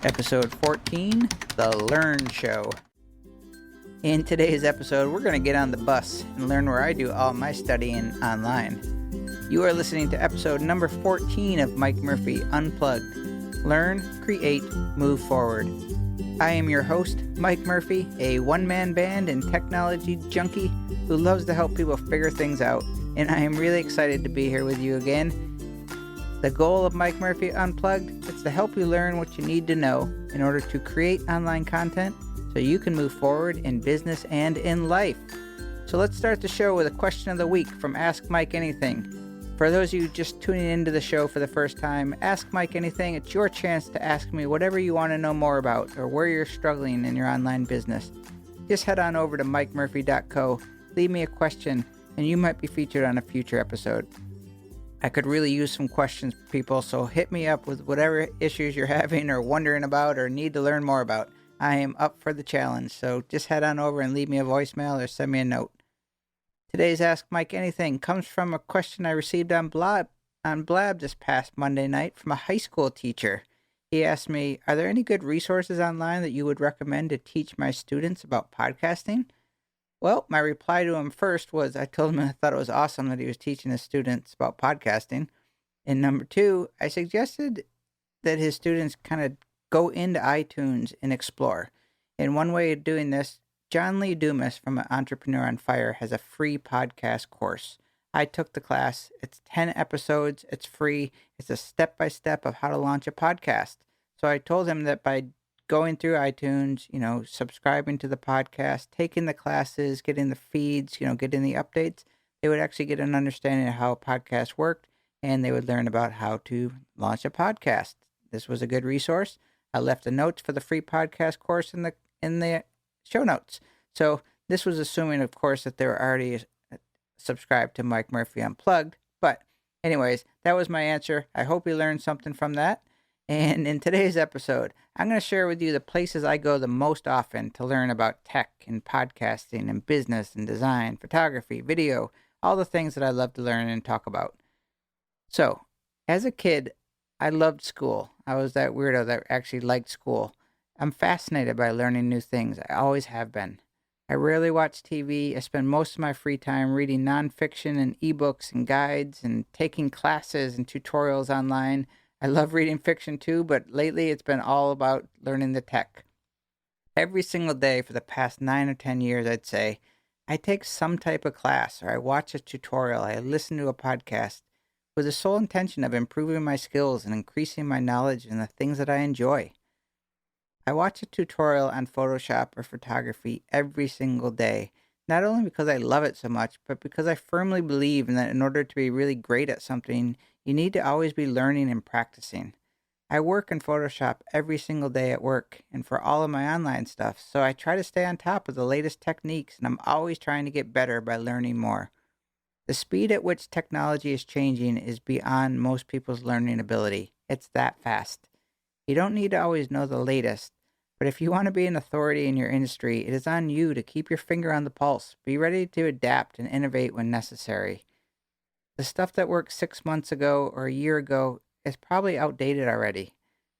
Episode 14, The Learn Show. In today's episode, we're going to get on the bus and learn where I do all my studying online. You are listening to episode number 14 of Mike Murphy Unplugged. Learn, create, move forward. I am your host, Mike Murphy, a one-man band and technology junkie who loves to help people figure things out, and I am really excited to be here with you again. The goal of Mike Murphy Unplugged is to help you learn what you need to know in order to create online content so you can move forward in business and in life. So let's start the show with a question of the week from Ask Mike Anything. For those of you just tuning into the show for the first time, Ask Mike Anything. It's your chance to ask me whatever you want to know more about or where you're struggling in your online business. Just head on over to mikemurphy.co, leave me a question, and you might be featured on a future episode. I could really use some questions, people, so hit me up with whatever issues you're having or wondering about or need to learn more about. I am up for the challenge, so just head on over and leave me a voicemail or send me a note. Today's Ask Mike Anything comes from a question I received on Blab this past Monday night from a high school teacher. He asked me, are there any good resources online that you would recommend to teach my students about podcasting? Well, my reply to him first was I told him I thought it was awesome that he was teaching his students about podcasting. And number two, I suggested that his students kind of go into iTunes and explore. And one way of doing this, John Lee Dumas from Entrepreneur on Fire has a free podcast course. I took the class. It's 10 episodes. It's free. It's a step-by-step of how to launch a podcast. So I told him that by going through iTunes, subscribing to the podcast, taking the classes, getting the feeds, getting the updates, they would actually get an understanding of how a podcast worked, and they would learn about how to launch a podcast. This was a good resource. I left the notes for the free podcast course in the show notes. So this was assuming, of course, that they were already subscribed to Mike Murphy Unplugged. But anyways, that was my answer. I hope you learned something from that. And in today's episode, I'm going to share with you the places I go the most often to learn about tech and podcasting and business and design, photography, video, all the things that I love to learn and talk about. So, as a kid, I loved school. I was that weirdo that actually liked school. I'm fascinated by learning new things. I always have been. I rarely watch TV. I spend most of my free time reading nonfiction and ebooks and guides and taking classes and tutorials online. I love reading fiction too, but lately it's been all about learning the tech. Every single day for the past 9 or 10 years, I'd say, I take some type of class or I watch a tutorial, I listen to a podcast with the sole intention of improving my skills and increasing my knowledge in the things that I enjoy. I watch a tutorial on Photoshop or photography every single day, not only because I love it so much, but because I firmly believe that in order to be really great at something, you need to always be learning and practicing. I work in Photoshop every single day at work and for all of my online stuff, so I try to stay on top of the latest techniques, and I'm always trying to get better by learning more. The speed at which technology is changing is beyond most people's learning ability. It's that fast. You don't need to always know the latest, but if you want to be an authority in your industry, it is on you to keep your finger on the pulse. Be ready to adapt and innovate when necessary. The stuff that worked 6 months ago or a year ago is probably outdated already.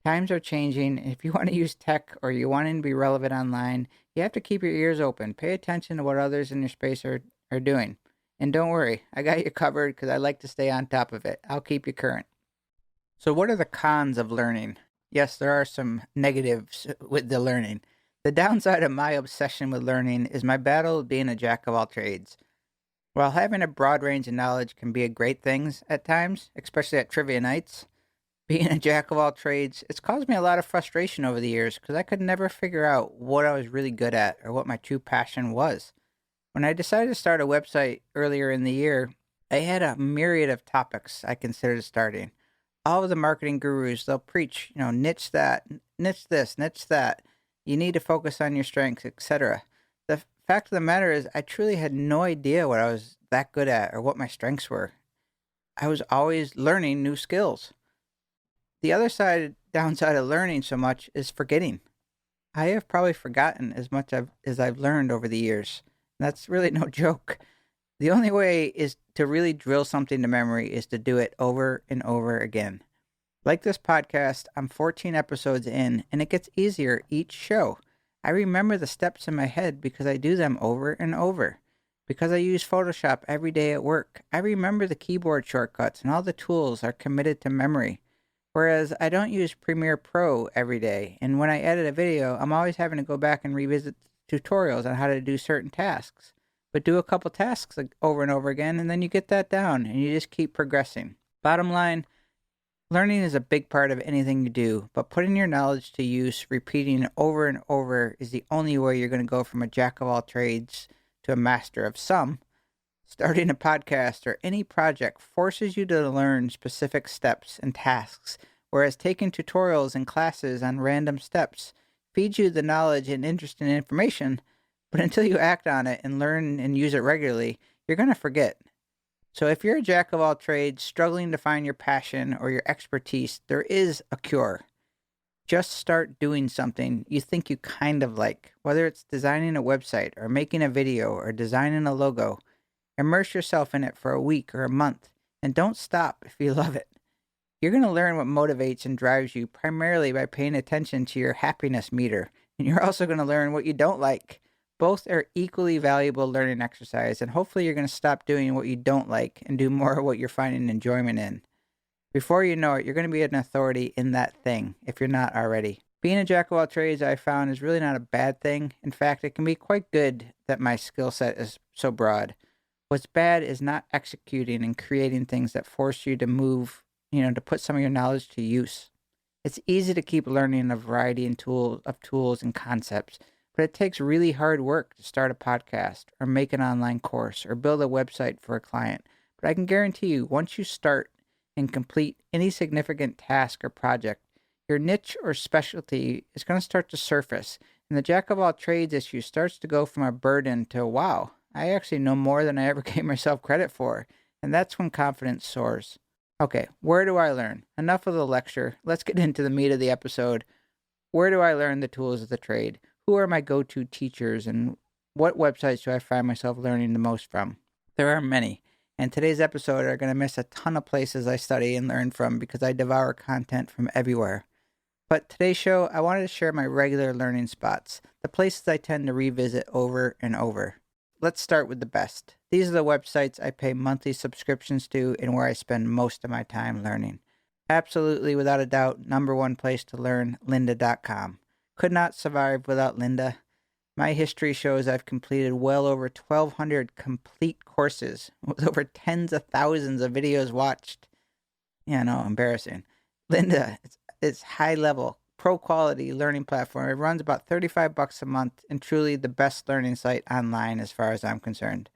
Times are changing, and if you want to use tech or you want to be relevant online, you have to keep your ears open. Pay attention to what others in your space are doing. And don't worry, I got you covered because I like to stay on top of it. I'll keep you current. So what are the cons of learning? Yes, there are some negatives with the learning. The downside of my obsession with learning is my battle with being a jack of all trades. While having a broad range of knowledge can be a great thing at times, especially at trivia nights, being a jack of all trades, it's caused me a lot of frustration over the years because I could never figure out what I was really good at or what my true passion was. When I decided to start a website earlier in the year, I had a myriad of topics I considered starting. All of the marketing gurus, they'll preach, niche that, niche this, niche that. You need to focus on your strengths, etc. The fact of the matter is, I truly had no idea what I was that good at or what my strengths were. I was always learning new skills. The other downside of learning so much is forgetting. I have probably forgotten as much as I've learned over the years. And that's really no joke. The only way is to really drill something to memory is to do it over and over again. Like this podcast, I'm 14 episodes in, and it gets easier each show. I remember the steps in my head because I do them over and over. Because I use Photoshop every day at work, I remember the keyboard shortcuts and all the tools are committed to memory. Whereas I don't use Premiere Pro every day, and when I edit a video, I'm always having to go back and revisit tutorials on how to do certain tasks. But do a couple tasks over and over again, and then you get that down, and you just keep progressing. Bottom line, learning is a big part of anything you do, but putting your knowledge to use, repeating it over and over, is the only way you're going to go from a jack of all trades to a master of some. Starting a podcast or any project forces you to learn specific steps and tasks, whereas taking tutorials and classes on random steps feeds you the knowledge and interesting information, but until you act on it and learn and use it regularly, you're going to forget. So if you're a jack of all trades, struggling to find your passion or your expertise, there is a cure. Just start doing something you think you kind of like, whether it's designing a website or making a video or designing a logo. Immerse yourself in it for a week or a month, and don't stop if you love it. You're going to learn what motivates and drives you primarily by paying attention to your happiness meter, and you're also going to learn what you don't like. Both are equally valuable learning exercise, and hopefully you're going to stop doing what you don't like and do more of what you're finding enjoyment in. Before you know it, you're going to be an authority in that thing, if you're not already. Being a jack of all trades, I found, is really not a bad thing. In fact, it can be quite good that my skill set is so broad. What's bad is not executing and creating things that force you to move, to put some of your knowledge to use. It's easy to keep learning a variety of tools and concepts, but it takes really hard work to start a podcast or make an online course or build a website for a client. But I can guarantee you, once you start and complete any significant task or project, your niche or specialty is going to start to surface, and the jack of all trades issue starts to go from a burden to, wow, I actually know more than I ever gave myself credit for, and that's when confidence soars. Okay, where do I learn? Enough of the lecture. Let's get into the meat of the episode. Where do I learn the tools of the trade? Who are my go-to teachers, and what websites do I find myself learning the most from? There are many, and today's episode are going to miss a ton of places I study and learn from because I devour content from everywhere. But today's show, I wanted to share my regular learning spots, the places I tend to revisit over and over. Let's start with the best. These are the websites I pay monthly subscriptions to and where I spend most of my time learning. Absolutely, without a doubt, number one place to learn, Lynda.com. Could not survive without Lynda. My history shows I've completed well over 1,200 complete courses with over tens of thousands of videos watched. Yeah, no, embarrassing. Lynda, it's high level, pro quality learning platform. It runs about $35 a month and truly the best learning site online as far as I'm concerned.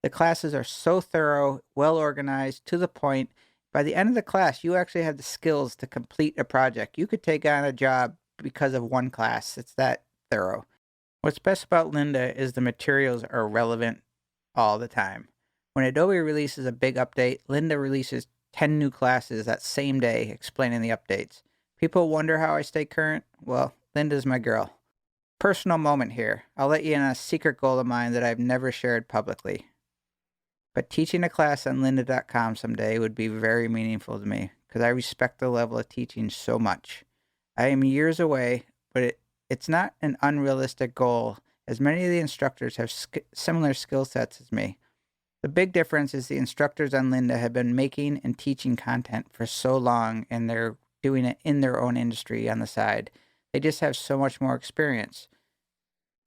The classes are so thorough, well organized, to the point. By the end of the class, you actually have the skills to complete a project. You could take on a job because of one class. It's that thorough. What's best about Lynda is the materials are relevant all the time. When Adobe releases a big update, Lynda releases 10 new classes that same day explaining the updates. People wonder how I stay current? Well, Lynda's my girl. Personal moment here. I'll let you in on a secret goal of mine that I've never shared publicly. But teaching a class on Lynda.com someday would be very meaningful to me because I respect the level of teaching so much. I am years away, but it's not an unrealistic goal, as many of the instructors have similar skill sets as me. The big difference is the instructors on Lynda have been making and teaching content for so long, and they're doing it in their own industry on the side. They just have so much more experience.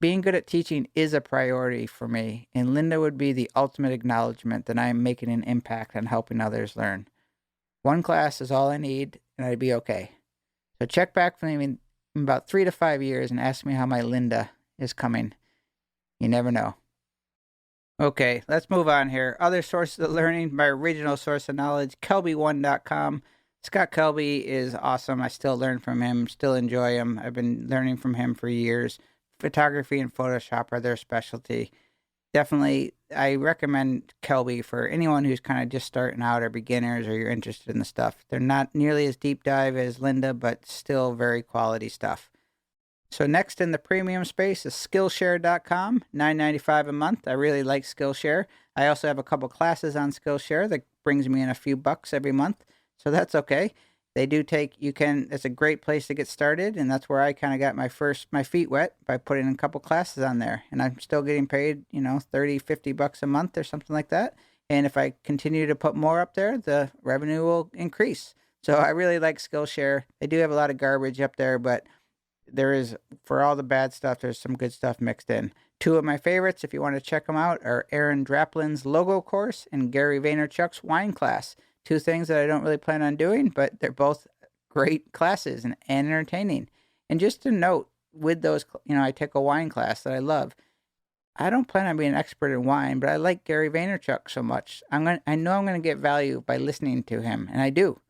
Being good at teaching is a priority for me, and Lynda would be the ultimate acknowledgement that I am making an impact on helping others learn. One class is all I need, and I'd be okay. So check back for me in about 3 to 5 years and ask me how my Lynda is coming. You never know. Okay, let's move on here. Other sources of learning, my original source of knowledge, KelbyOne.com. Scott Kelby is awesome. I still learn from him, still enjoy him. I've been learning from him for years. Photography and Photoshop are their specialty. Definitely, I recommend Kelby for anyone who's kind of just starting out or beginners or you're interested in the stuff. They're not nearly as deep dive as Lynda, but still very quality stuff. So next in the premium space is Skillshare.com, $9.95 a month. I really like Skillshare. I also have a couple classes on Skillshare that brings me in a few bucks every month, so that's okay. They do it's a great place to get started, and that's where I kind of got my feet wet by putting a couple classes on there. And I'm still getting paid, 30, $50 a month or something like that. And if I continue to put more up there, the revenue will increase. So I really like Skillshare. They do have a lot of garbage up there, but for all the bad stuff, there's some good stuff mixed in. Two of my favorites, if you want to check them out, are Aaron Draplin's logo course and Gary Vaynerchuk's wine class. Two things that I don't really plan on doing, but they're both great classes and entertaining. And just to note, with those, I take a wine class that I love. I don't plan on being an expert in wine, but I like Gary Vaynerchuk so much. I know I'm going to get value by listening to him, and I do.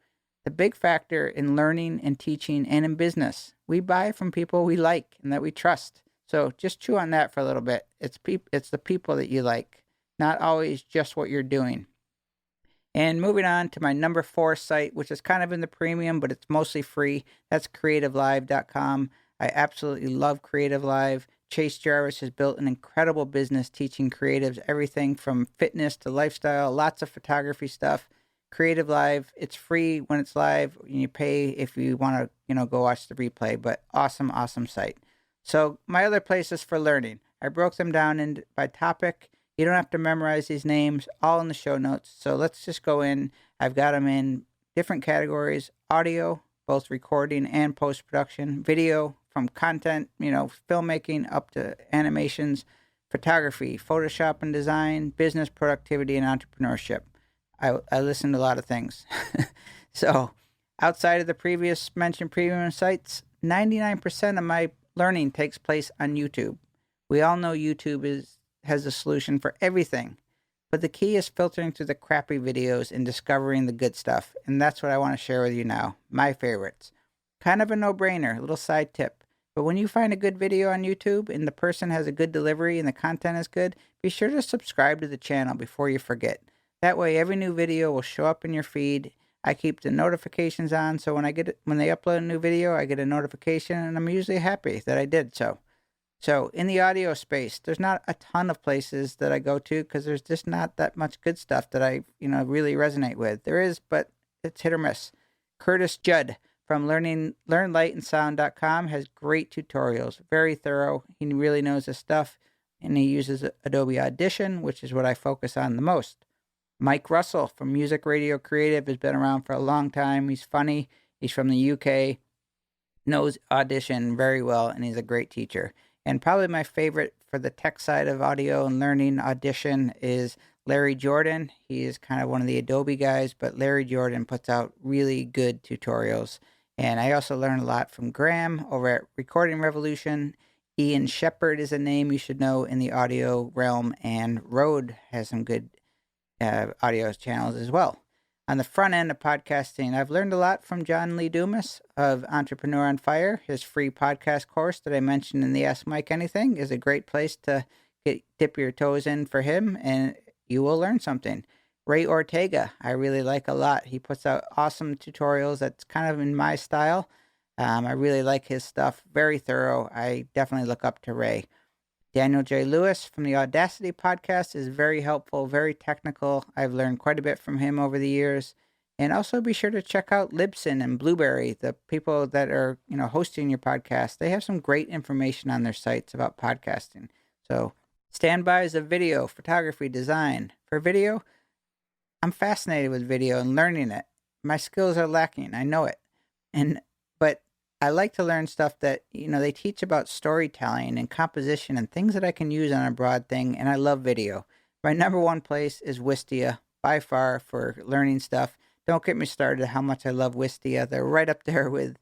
The big factor in learning and teaching and in business, we buy from people we like and that we trust. So just chew on that for a little bit. It's the people that you like, not always just what you're doing. And moving on to my number 4 site, which is kind of in the premium, but it's mostly free. That's creativelive.com. I absolutely love Creative Live. Chase Jarvis has built an incredible business teaching creatives everything from fitness to lifestyle, lots of photography stuff. Creative Live, it's free when it's live. You pay if you want to, go watch the replay, but awesome site. So my other places for learning, I broke them down by topic. You don't have to memorize these names, all in the show notes. So let's just go in. I've got them in different categories: audio, both recording and post-production; video, from content, filmmaking up to animations; photography, Photoshop and design; business, productivity, and entrepreneurship. I listen to a lot of things. So outside of the previous mentioned premium sites, 99% of my learning takes place on YouTube. We all know YouTube has a solution for everything, but the key is filtering through the crappy videos and discovering the good stuff. And that's what I want to share with you now. My favorites. Kind of a no-brainer, a little side tip. But when you find a good video on YouTube and the person has a good delivery and the content is good, be sure to subscribe to the channel before you forget. That way, every new video will show up in your feed. I keep the notifications on, so when they upload a new video, I get a notification, and I'm usually happy that I did so. So in the audio space, there's not a ton of places that I go to because there's just not that much good stuff that I, really resonate with. There is, but it's hit or miss. Curtis Judd from LearnLightAndSound.com has great tutorials, very thorough. He really knows his stuff, and he uses Adobe Audition, which is what I focus on the most. Mike Russell from Music Radio Creative has been around for a long time. He's funny. He's from the UK, knows Audition very well, and he's a great teacher. And probably my favorite for the tech side of audio and learning Audition is Larry Jordan. He is kind of one of the Adobe guys, but Larry Jordan puts out really good tutorials. And I also learn a lot from Graham over at Recording Revolution. Ian Shepard is a name you should know in the audio realm, and Rode has some good audio channels as well. On the front end of podcasting, I've learned a lot from John Lee Dumas of Entrepreneur on Fire. His free podcast course that I mentioned in the Ask Mike Anything is a great place to dip your toes in for him, and you will learn something. Ray Ortega, I really like a lot. He puts out awesome tutorials that's kind of in my style. I really like his stuff. Very thorough. I definitely look up to Ray. Daniel J. Lewis from the Audacity podcast is very helpful, very technical. I've learned quite a bit from him over the years. And also be sure to check out Libsyn and Blueberry, the people that are, hosting your podcast. They have some great information on their sites about podcasting. So standbys of video, photography, design. For video, I'm fascinated with video and learning it. My skills are lacking. I know it. But I like to learn stuff that, they teach about storytelling and composition and things that I can use on a broad thing, and I love video. My number 1 place is Wistia, by far, for learning stuff. Don't get me started how much I love Wistia. They're right up there with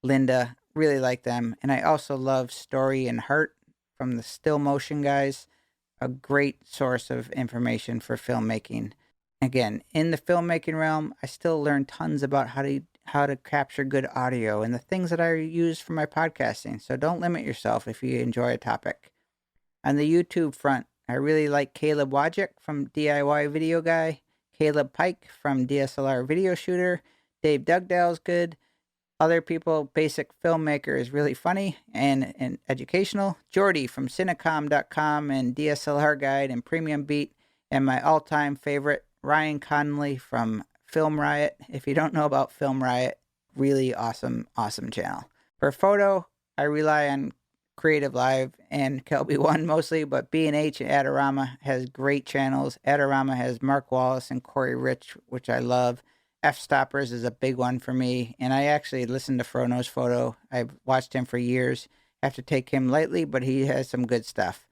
Lynda. Really like them. And I also love Story and Heart from the Still Motion guys. A great source of information for filmmaking. Again, in the filmmaking realm, I still learn tons about how to capture good audio and the things that I use for my podcasting. So don't limit yourself if you enjoy a topic. On the YouTube front, I really like Caleb Wojcik from DIY Video Guy, Caleb Pike from DSLR Video Shooter, Dave Dugdale's good. Other people, Basic Filmmaker is really funny and educational. Jordy from Cinecom.com and DSLR Guide and Premium Beat. And my all-time favorite, Ryan Connolly from Film Riot. If you don't know about Film Riot, really awesome channel. For photo, I rely on Creative Live and KelbyOne mostly, but B&H and Adorama has great channels. Adorama has Mark Wallace and Corey Rich, which I love. F-Stoppers is a big one for me, and I actually listen to Frono's Photo. I've watched him for years. I have to take him lightly, but he has some good stuff.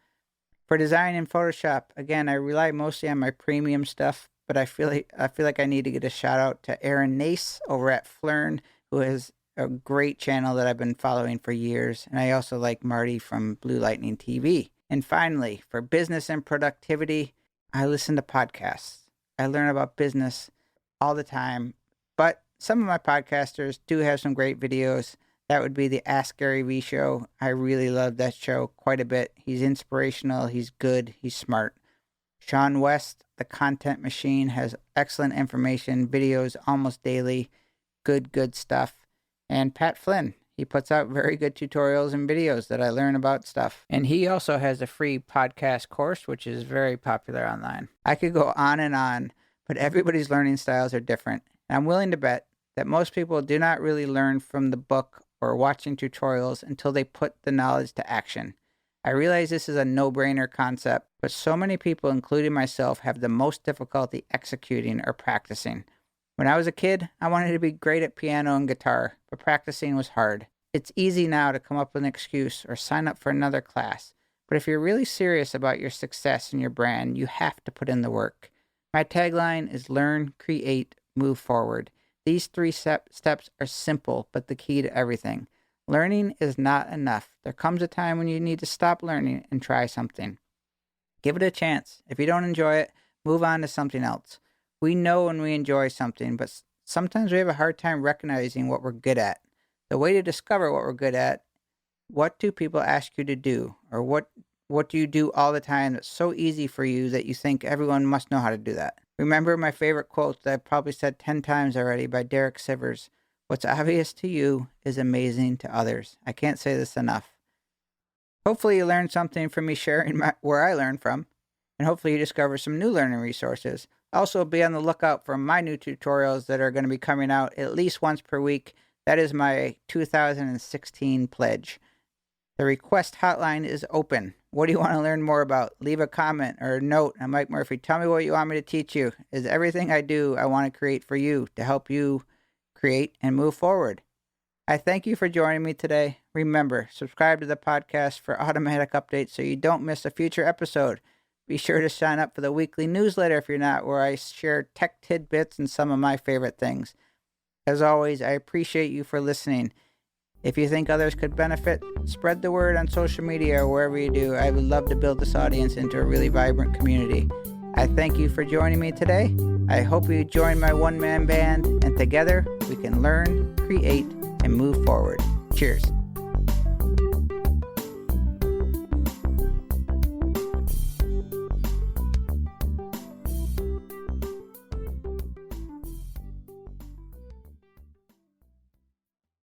For design in Photoshop, again, I rely mostly on my premium stuff, but I feel like I need to get a shout out to Aaron Nace over at Flern, who has a great channel that I've been following for years. And I also like Marty from Blue Lightning TV. And finally, for business and productivity, I listen to podcasts. I learn about business all the time, but some of my podcasters do have some great videos. That would be the Ask Gary Vee show. I really love that show quite a bit. He's inspirational, he's good, he's smart. Sean West, the Content Machine, has excellent information, videos almost daily, good stuff. And Pat Flynn, he puts out very good tutorials and videos that I learn about stuff. And he also has a free podcast course, which is very popular online. I could go on and on, but everybody's learning styles are different. And I'm willing to bet that most people do not really learn from the book or watching tutorials until they put the knowledge to action. I realize this is a no-brainer concept, but so many people, including myself, have the most difficulty executing or practicing. When I was a kid, I wanted to be great at piano and guitar, but practicing was hard. It's easy now to come up with an excuse or sign up for another class, but if you're really serious about your success and your brand, you have to put in the work. My tagline is learn, create, move forward. These 3 steps are simple, but the key to everything. Learning is not enough. There comes a time when you need to stop learning and try something. Give it a chance. If you don't enjoy it, move on to something else. We know when we enjoy something, but sometimes we have a hard time recognizing what we're good at. The way to discover what we're good at, what do people ask you to do? Or what do you do all the time that's so easy for you that you think everyone must know how to do that? Remember my favorite quote that I've probably said 10 times already by Derek Sivers. What's obvious to you is amazing to others. I can't say this enough. Hopefully you learned something from me sharing where I learned from, and hopefully you discover some new learning resources. Also, be on the lookout for my new tutorials that are going to be coming out at least once per week. That is my 2016 pledge. The request hotline is open. What do you want to learn more about? Leave a comment or a note. I'm Mike Murphy. Tell me what you want me to teach you. Is everything I do I want to create for you to help you create and move forward. I thank you for joining me today. Remember, subscribe to the podcast for automatic updates so you don't miss a future episode. Be sure to sign up for the weekly newsletter if you're not, where I share tech tidbits and some of my favorite things. As always, I appreciate you for listening. If you think others could benefit, spread the word on social media or wherever you do. I would love to build this audience into a really vibrant community. I thank you for joining me today. I hope you join my one-man band, and together we can learn, create, and move forward. Cheers.